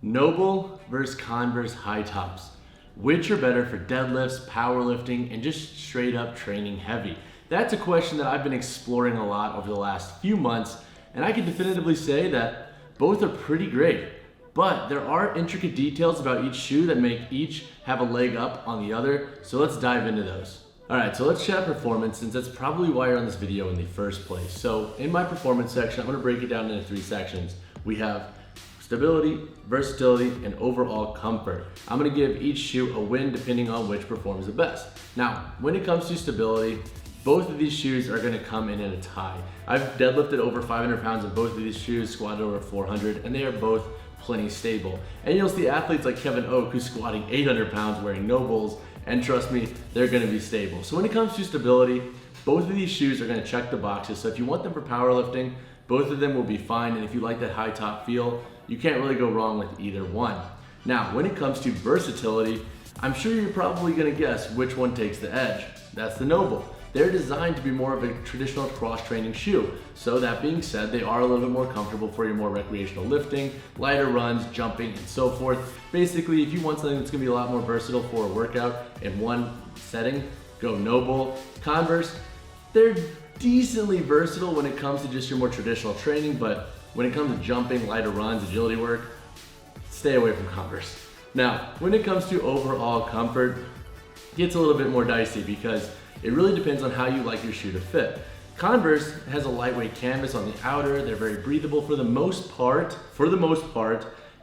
NOBULL vs Converse High-Tops. Which are better for deadlifts, powerlifting, and just straight up training heavy? That's a question that I've been exploring a lot over the last few months, and I can definitively say that both are pretty great. But there are intricate details about each shoe that make each have a leg up on the other, so let's dive into those. Alright, so let's chat performance, since that's probably why you're on this video in the first place. So in my performance section, I'm going to break it down into 3 sections. We have stability, versatility, and overall comfort. I'm going to give each shoe a win depending on which performs the best. Now, when it comes to stability, both of these shoes are going to come in a tie. I've deadlifted over 500 pounds in both of these shoes, squatted over 400, and they are both plenty stable. And you'll see athletes like Kevin Oak who's squatting 800 pounds wearing NOBULLs, and trust me, they're going to be stable. So when it comes to stability, both of these shoes are going to check the boxes. So if you want them for powerlifting, both of them will be fine, and if you like that high top feel, you can't really go wrong with either one. Now, when it comes to versatility, I'm sure you're probably going to guess which one takes the edge. That's the NOBULL. They're designed to be more of a traditional cross-training shoe. So that being said, they are a little bit more comfortable for your more recreational lifting, lighter runs, jumping, and so forth. Basically, if you want something that's going to be a lot more versatile for a workout in one setting, go NOBULL. Converse, they're decently versatile when it comes to just your more traditional training, but when it comes to jumping, lighter runs, agility work, stay away from Converse. Now, when it comes to overall comfort, it gets a little bit more dicey because it really depends on how you like your shoe to fit. Converse has a lightweight canvas on the outer, they're very breathable for the most part,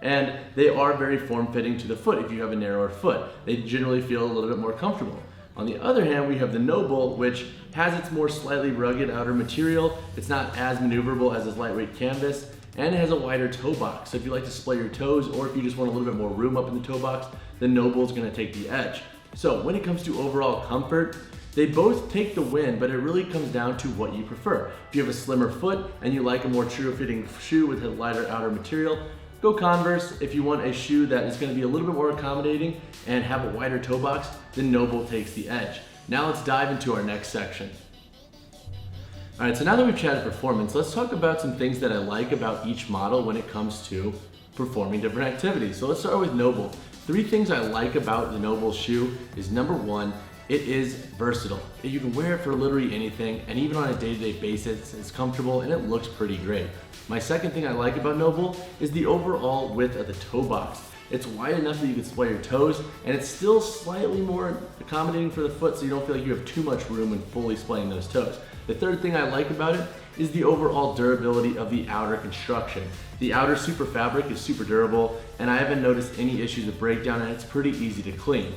and they are very form-fitting to the foot if you have a narrower foot. They generally feel a little bit more comfortable. On the other hand, we have the NOBULL, which has its more slightly rugged outer material. It's not as maneuverable as its lightweight canvas, and it has a wider toe box. So if you like to splay your toes, or if you just want a little bit more room up in the toe box, the NOBULL is going to take the edge. So when it comes to overall comfort, they both take the win, but it really comes down to what you prefer. If you have a slimmer foot and you like a more true-fitting shoe with a lighter outer material, go Converse. If you want a shoe that is going to be a little bit more accommodating and have a wider toe box, then NOBULL takes the edge. Now let's dive into our next section. Alright, so now that we've chatted performance, let's talk about some things that I like about each model when it comes to performing different activities. So let's start with NOBULL. 3 things I like about the NOBULL shoe is number 1, it is versatile. You can wear it for literally anything, and even on a day-to-day basis, it's comfortable and it looks pretty great. My second thing I like about NOBULL is the overall width of the toe box. It's wide enough that you can splay your toes, and it's still slightly more accommodating for the foot so you don't feel like you have too much room when fully splaying those toes. The third thing I like about it is the overall durability of the outer construction. The outer super fabric is super durable, and I haven't noticed any issues with breakdown, and it's pretty easy to clean.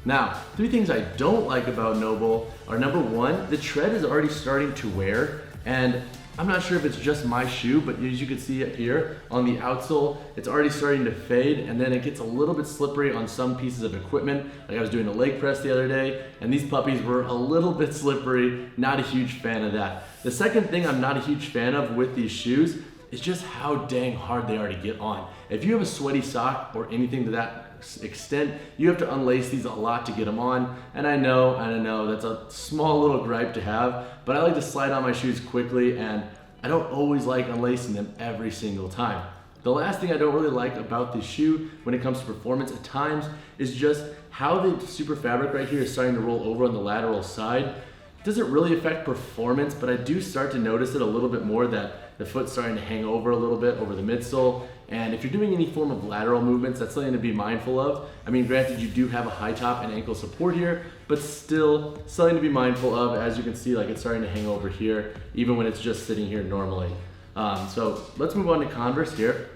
Now, 3 things I don't like about NOBULL are number 1, the tread is already starting to wear, and I'm not sure if it's just my shoe, but as you can see it here on the outsole, it's already starting to fade, and then it gets a little bit slippery on some pieces of equipment. Like I was doing a leg press the other day, and these puppies were a little bit slippery. Not a huge fan of that. The second thing I'm not a huge fan of with these shoes is just how dang hard they are to get on. If you have a sweaty sock or anything to that extent, you have to unlace these a lot to get them on, and I know that's a small little gripe to have, but I like to slide on my shoes quickly, and I don't always like unlacing them every single time. The last thing I don't really like about this shoe when it comes to performance at times is just how the super fabric right here is starting to roll over on the lateral side. It doesn't really affect performance, but I do start to notice it a little bit more, that the foot's starting to hang over a little bit over the midsole. And if you're doing any form of lateral movements, that's something to be mindful of. I mean, granted, you do have a high top and ankle support here, but still something to be mindful of. As you can see, like it's starting to hang over here, even when it's just sitting here normally. So let's move on to Converse here.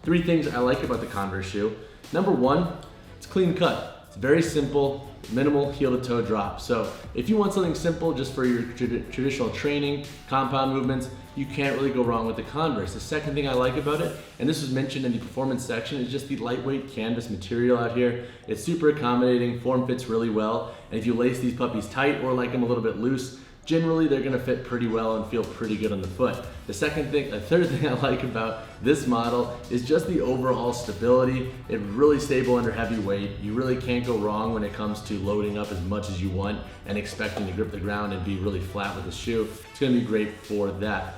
3 things I like about the Converse shoe. Number 1, it's clean cut. It's very simple, minimal heel to toe drop. So if you want something simple just for your traditional training, compound movements, you can't really go wrong with the Converse. The second thing I like about it, and this was mentioned in the performance section, is just the lightweight canvas material out here. It's super accommodating, form fits really well, and if you lace these puppies tight or like them a little bit loose, generally they're gonna fit pretty well and feel pretty good on the foot. The third thing I like about this model is just the overall stability. It's really stable under heavy weight. You really can't go wrong when it comes to loading up as much as you want and expecting to grip the ground and be really flat with the shoe. It's gonna be great for that.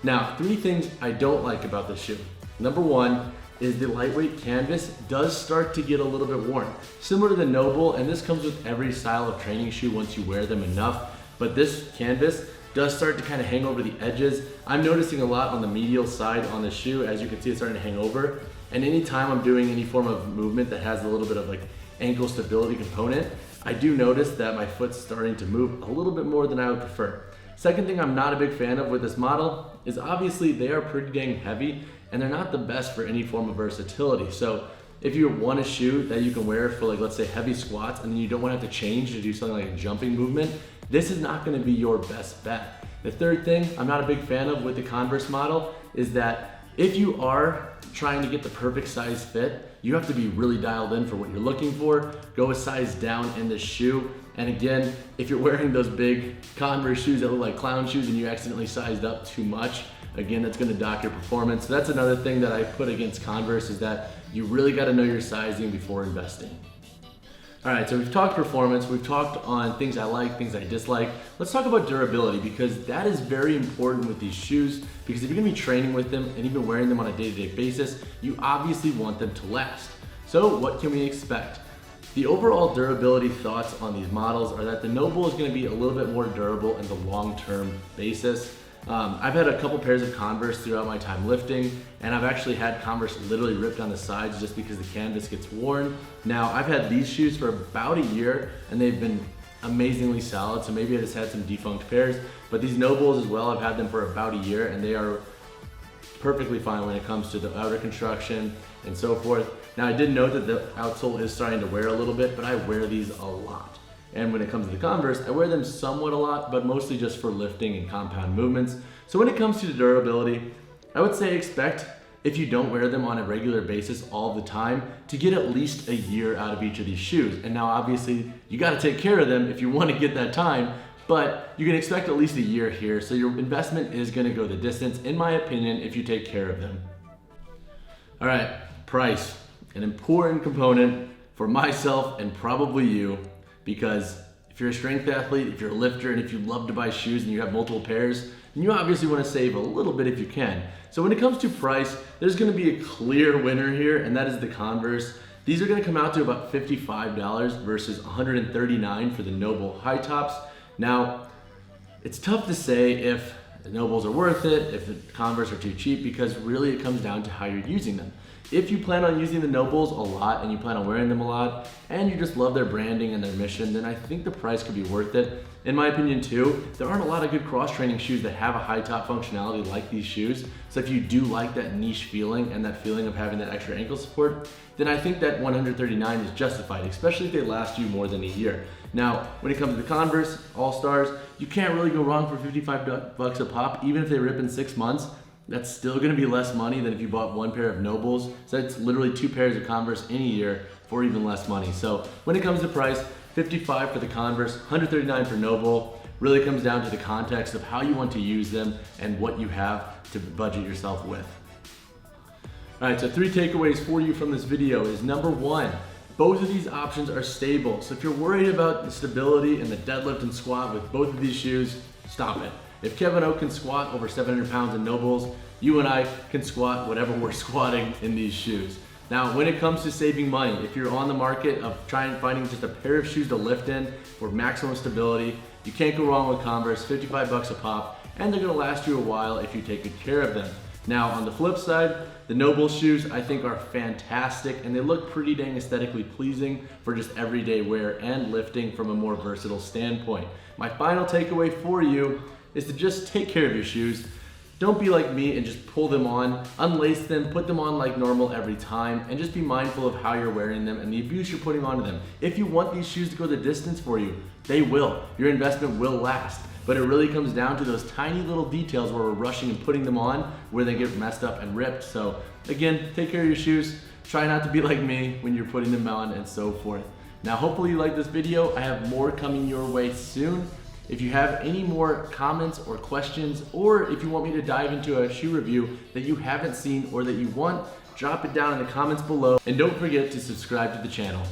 Now, 3 things I don't like about this shoe. Number 1, is the lightweight canvas does start to get a little bit worn. Similar to the NOBULL, and this comes with every style of training shoe once you wear them enough, but this canvas does start to kind of hang over the edges. I'm noticing a lot on the medial side on the shoe. As you can see, it's starting to hang over. And anytime I'm doing any form of movement that has a little bit of like ankle stability component, I do notice that my foot's starting to move a little bit more than I would prefer. Second thing I'm not a big fan of with this model is obviously they are pretty dang heavy and they're not the best for any form of versatility. So if you want a shoe that you can wear for like, let's say heavy squats, and then you don't want to have to change to do something like a jumping movement, this is not going to be your best bet. The third thing I'm not a big fan of with the Converse model is that if you are trying to get the perfect size fit, you have to be really dialed in for what you're looking for. Go a size down in the shoe. And again, if you're wearing those big Converse shoes that look like clown shoes and you accidentally sized up too much, again, that's gonna dock your performance. So that's another thing that I put against Converse, is that you really gotta know your sizing before investing. All right, so we've talked performance, we've talked on things I like, things I dislike. Let's talk about durability, because that is very important with these shoes, because if you're gonna be training with them and even wearing them on a day-to-day basis, you obviously want them to last. So what can we expect? The overall durability thoughts on these models are that the NOBULL is gonna be a little bit more durable in the long-term basis. I've had a couple pairs of Converse throughout my time lifting, and I've actually had Converse literally ripped on the sides just because the canvas gets worn. Now, I've had these shoes for about a year and they've been amazingly solid, so maybe I just had some defunct pairs, but these NOBULLs as well, I've had them for about a year and they are perfectly fine when it comes to the outer construction and so forth. Now, I did note that the outsole is starting to wear a little bit, but I wear these a lot. And when it comes to the Converse, I wear them somewhat a lot, but mostly just for lifting and compound movements. So when it comes to the durability, I would say expect, if you don't wear them on a regular basis all the time, to get at least a year out of each of these shoes. And now obviously you gotta take care of them if you wanna get that time, but you can expect at least a year here. So your investment is gonna go the distance, in my opinion, if you take care of them. All right, price, an important component for myself and probably you, because if you're a strength athlete, if you're a lifter, and if you love to buy shoes and you have multiple pairs, then you obviously want to save a little bit if you can. So when it comes to price, there's going to be a clear winner here, and that is the Converse. These are going to come out to about $55 versus $139 for the NOBULL High-Tops. Now, it's tough to say if the NOBULLs are worth it, if the Converse are too cheap, because really it comes down to how you're using them. If you plan on using the NOBULLs a lot and you plan on wearing them a lot and you just love their branding and their mission, then I think the price could be worth it. In my opinion too, there aren't a lot of good cross-training shoes that have a high top functionality like these shoes. So if you do like that niche feeling and that feeling of having that extra ankle support, then I think that $139 is justified, especially if they last you more than a year. Now, when it comes to the Converse All-Stars, you can't really go wrong for 55 bucks a pop, even if they rip in 6 months. That's still gonna be less money than if you bought one pair of NOBULLs. So it's literally 2 pairs of Converse in a year for even less money. So when it comes to price, 55 for the Converse, 139 for NOBULL. Really comes down to the context of how you want to use them and what you have to budget yourself with. All right, so 3 takeaways for you from this video is number 1, both of these options are stable. So if you're worried about the stability in the deadlift and squat with both of these shoes, stop it. If Kevin O can squat over 700 pounds in NOBULLs, you and I can squat whatever we're squatting in these shoes. Now, when it comes to saving money, if you're on the market of finding just a pair of shoes to lift in for maximum stability, you can't go wrong with Converse, 55 bucks a pop, and they're gonna last you a while if you take good care of them. Now, on the flip side, the NOBULL shoes I think are fantastic and they look pretty dang aesthetically pleasing for just everyday wear and lifting from a more versatile standpoint. My final takeaway for you is to just take care of your shoes. Don't be like me and just pull them on, unlace them, put them on like normal every time, and just be mindful of how you're wearing them and the abuse you're putting onto them. If you want these shoes to go the distance for you, they will. Your investment will last. But it really comes down to those tiny little details where we're rushing and putting them on where they get messed up and ripped. So again, take care of your shoes. Try not to be like me when you're putting them on and so forth. Now, hopefully you liked this video. I have more coming your way soon. If you have any more comments or questions, or if you want me to dive into a shoe review that you haven't seen or that you want, drop it down in the comments below. And don't forget to subscribe to the channel.